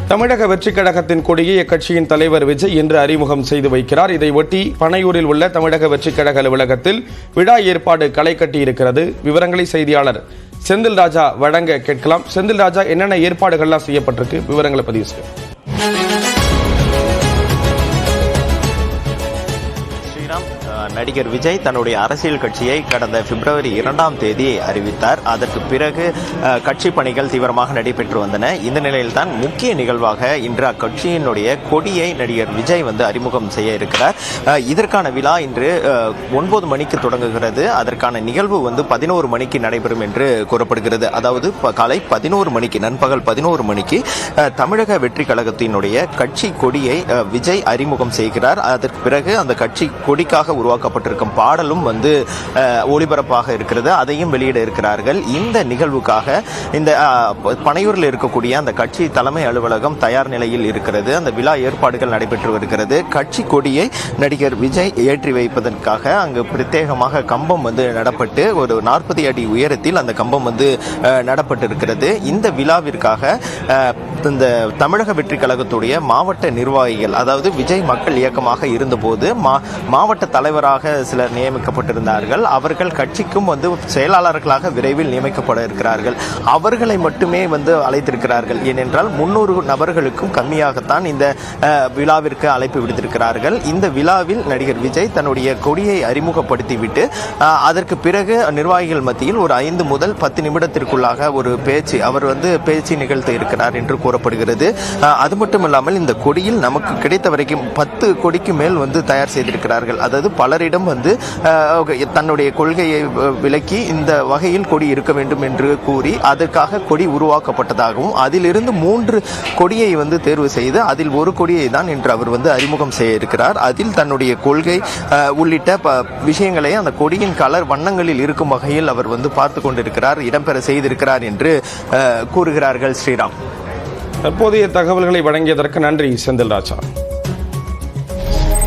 தமிழக வெற்றிக் கழகத்தின் கொடியை அக்கட்சியின் தலைவர் விஜய் இன்று அறிமுகம் செய்து வைக்கிறார். இதையொட்டி பனையூரில் உள்ள தமிழக வெற்றிக் கழக அலுவலகத்தில் விழா ஏற்பாடு களை கட்டியிருக்கிறது. விவரங்களை செய்தியாளர் செந்தில் ராஜா வழங்க கேட்கலாம். செந்தில் ராஜா, என்னென்ன ஏற்பாடுகள்லாம் செய்யப்பட்டிருக்கு, விவரங்களை பதிவு செய்யும். நடிகர் விஜய் தன்னுடைய அரசியல் கட்சியை கடந்த பிப்ரவரி 2ஆம் தேதி அறிவித்தார். அதற்கு பிறகு கட்சி பணிகள் தீவிரமாக நடைபெற்று வந்தன. இந்த நிலையில்தான் முக்கிய நிகழ்வாக இன்று அக்கட்சியினுடைய கொடியை நடிகர் விஜய் அறிமுகம் செய்ய இருக்கிறார். இதற்கான விழா இன்று 9 மணிக்கு தொடங்குகிறது. அதற்கான நிகழ்வு 11 மணிக்கு நடைபெறும் என்று கூறப்படுகிறது. அதாவது காலை 11 மணிக்கு, நண்பகல் 11 மணிக்கு தமிழக வெற்றி கழகத்தினுடைய கட்சி கொடியை விஜய் அறிமுகம் செய்கிறார். அதற்கு பிறகு அந்த கட்சி கொடிக்காக உருவாக்கப்பட்டிருக்கும் பாடலும் ஒளிபரப்பாக இருக்கிறது. அதையும் வெளியிட இருக்கிறார்கள். இந்த நிகழ்வுக்காக இந்த பனையூரில் இருக்கக்கூடிய அந்த கட்சி தலைமை அலுவலகம் தயார் நிலையில் இருக்கிறது. அந்த விழா ஏற்பாடுகள் நடைபெற்று வருகிறது. கட்சி கொடியை நடிகர் விஜய் ஏற்றி வைப்பதற்காக அங்கு பிரத்யேகமாக கம்பம் நடப்பட்டு ஒரு 40 அடி உயரத்தில் அந்த கம்பம் நடப்பட்டிருக்கிறது. இந்த விழாவிற்காக இந்த தமிழக வெற்றி கழகத்துடைய மாவட்ட நிர்வாகிகள், அதாவது விஜய் மக்கள் இயக்கமாக இருந்தபோது மாவட்ட தலைவராக சிலர் நியமிக்கப்பட்டிருந்தார்கள். அவர்கள் கட்சிக்கும் செயலாளர்களாக விரைவில் நியமிக்கப்பட இருக்கிறார்கள். அவர்களை மட்டுமே அழைத்திருக்கிறார்கள். ஏனென்றால் 300 நபர்களுக்கும் கம்மியாகத்தான் இந்த விழாவிற்கு அழைப்பு விடுத்திருக்கிறார்கள். இந்த விழாவில் நடிகர் விஜய் தன்னுடைய கொடியை அறிமுகப்படுத்திவிட்டு அதற்கு பிறகு நிர்வாகிகள் மத்தியில் ஒரு 5 முதல் 10 நிமிடத்திற்குள்ளாக ஒரு பேச்சு பேச்சு நிகழ்த்த இருக்கிறார் என்று கூறப்படுகிறது. அது மட்டுமல்லாமல் இந்த கொடியில் நமக்கு கிடைத்த வரைக்கும் 10 கொடிக்கு மேல் தயார் செய்திருக்கிறார்கள். அதாவது பலரிடம் தன்னுடைய கொள்கையை விளக்கி இந்த வகையில் கொடி இருக்க வேண்டும் என்று கூறி அதற்காக கொடி உருவாக்கப்பட்டதாகவும் அதிலிருந்து 3 கொடியை தேர்வு செய்து அதில் ஒரு கொடியை தான் என்று அவர் அறிமுகம் செய்ய இருக்கிறார். அதில் தன்னுடைய கொள்கை உள்ளிட்ட விஷயங்களை அந்த கொடியின் கலர் வண்ணங்களில் இருக்கும் வகையில் அவர் பார்த்து கொண்டிருக்கிறார், இடம்பெற செய்திருக்கிறார் என்று கூறுகிறார்கள். ஸ்ரீராம், தற்போதைய தகவல்களை வழங்கியதற்கு நன்றி செந்தில் ராஜா.